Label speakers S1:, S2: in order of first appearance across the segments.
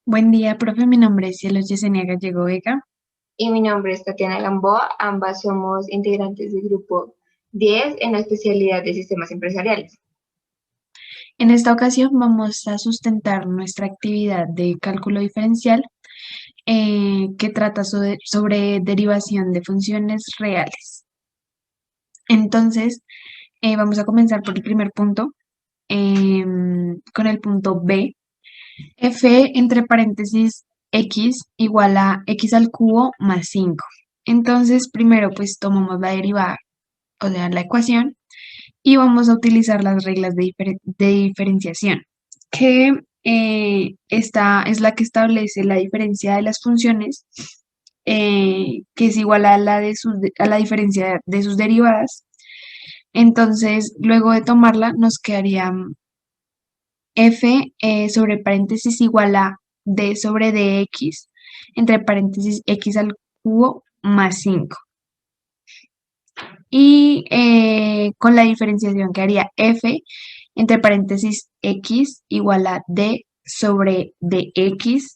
S1: Buen día, profe. Mi nombre es Cielo Yesenia Gallego Vega.
S2: Y mi nombre es Tatiana Gamboa. Ambas somos integrantes del grupo 10 en la especialidad de sistemas empresariales.
S1: En esta ocasión vamos a sustentar nuestra actividad de cálculo diferencial que trata sobre derivación de funciones reales. Entonces, vamos a comenzar por el primer punto, con el punto B. F entre paréntesis x igual a x al cubo más 5. Entonces, primero pues tomamos la derivada, o sea, la ecuación, y vamos a utilizar las reglas de diferenciación, que esta es la que establece la diferencia de las funciones, que es igual a a la diferencia de sus derivadas. Entonces, luego de tomarla, nos quedaría f sobre paréntesis igual a d sobre dx entre paréntesis x al cubo más 5. Y con la diferenciación que haría f entre paréntesis x igual a d sobre dx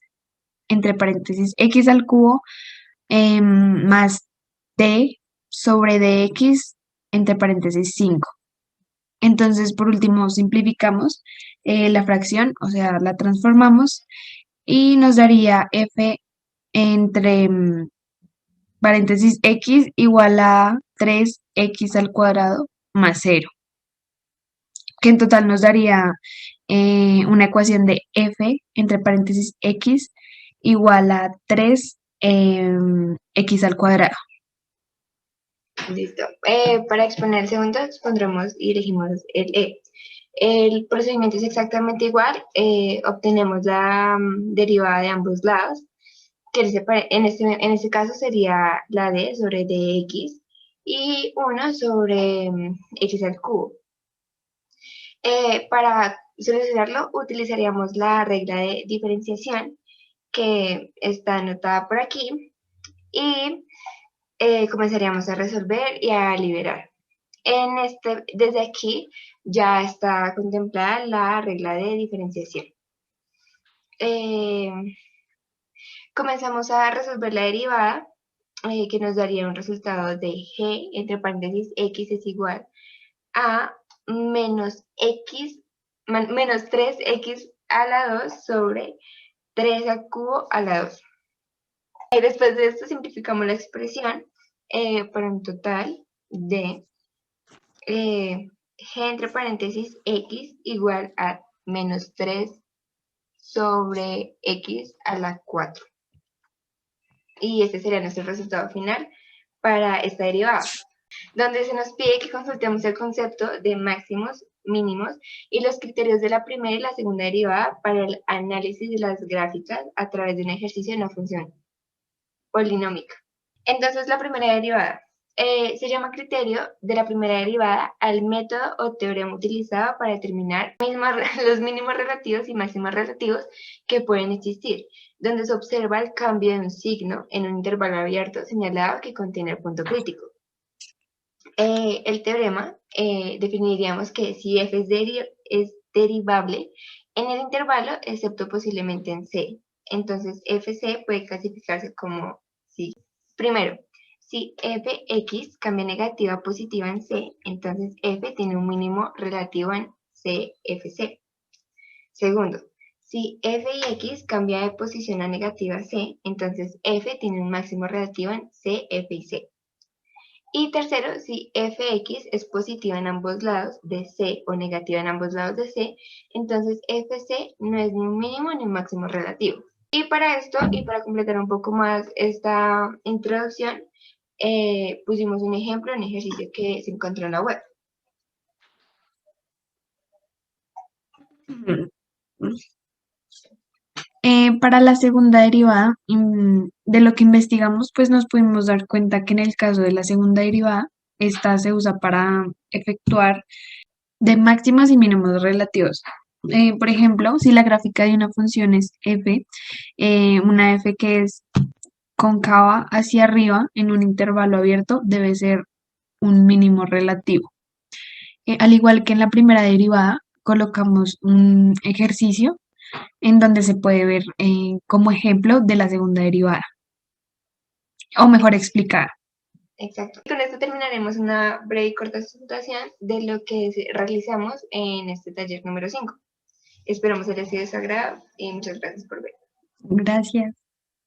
S1: entre paréntesis x al cubo más d sobre dx entre paréntesis 5. Entonces, por último, simplificamos la fracción, o sea, la transformamos y nos daría f entre paréntesis x igual a 3x al cuadrado más 0, que en total nos daría una ecuación de f entre paréntesis x igual a 3 x al cuadrado.
S2: Listo. Para exponer el segundo, expondremos y elegimos el E. El procedimiento es exactamente igual. Obtenemos la derivada de ambos lados, que en este caso sería la D sobre dx y 1 sobre x al cubo. Para solucionarlo utilizaríamos la regla de diferenciación que está anotada por aquí y comenzaríamos a resolver y a liberar. Desde aquí ya está contemplada la regla de diferenciación. Eh, Comenzamos a resolver la derivada que nos daría un resultado de g entre paréntesis x es igual a menos 3x a la 2 sobre 3 al cubo a la 2. Y después de esto simplificamos la expresión para un total de g entre paréntesis x igual a menos 3 sobre x a la 4. Y este sería nuestro resultado final para esta derivada, donde se nos pide que consultemos el concepto de máximos, mínimos y los criterios de la primera y la segunda derivada para el análisis de las gráficas a través de un ejercicio de una función polinómica. Entonces, la primera derivada se llama criterio de la primera derivada al método o teorema utilizado para determinar los mínimos relativos y máximos relativos que pueden existir, donde se observa el cambio de un signo en un intervalo abierto señalado que contiene el punto crítico. El teorema definiríamos que si f es derivable en el intervalo, excepto posiblemente en C. Entonces, fc puede clasificarse como si. Primero, si fx cambia negativa a positiva en C, entonces f tiene un mínimo relativo en CFC. Segundo, si f y x cambia de posición a negativa a C, entonces f tiene un máximo relativo en C, f y C. Y tercero, si fx es positiva en ambos lados de C o negativa en ambos lados de C, entonces fc no es ni un mínimo ni un máximo relativo. Y para esto, y para completar un poco más esta introducción, pusimos un ejemplo, un ejercicio que se encontró en la web.
S1: Para la segunda derivada, de lo que investigamos, pues nos pudimos dar cuenta que en el caso de la segunda derivada, esta se usa para efectuar de máximos y mínimos relativos. Por ejemplo, si la gráfica de una función es f, una f que es cóncava hacia arriba en un intervalo abierto debe ser un mínimo relativo. Al igual que en la primera derivada, colocamos un ejercicio en donde se puede ver como ejemplo de la segunda derivada, o mejor explicada.
S2: Exacto. Con esto terminaremos una breve y corta presentación de lo que realizamos en este taller número 5. Esperamos haya sido de su agrado y muchas gracias por ver.
S1: Gracias.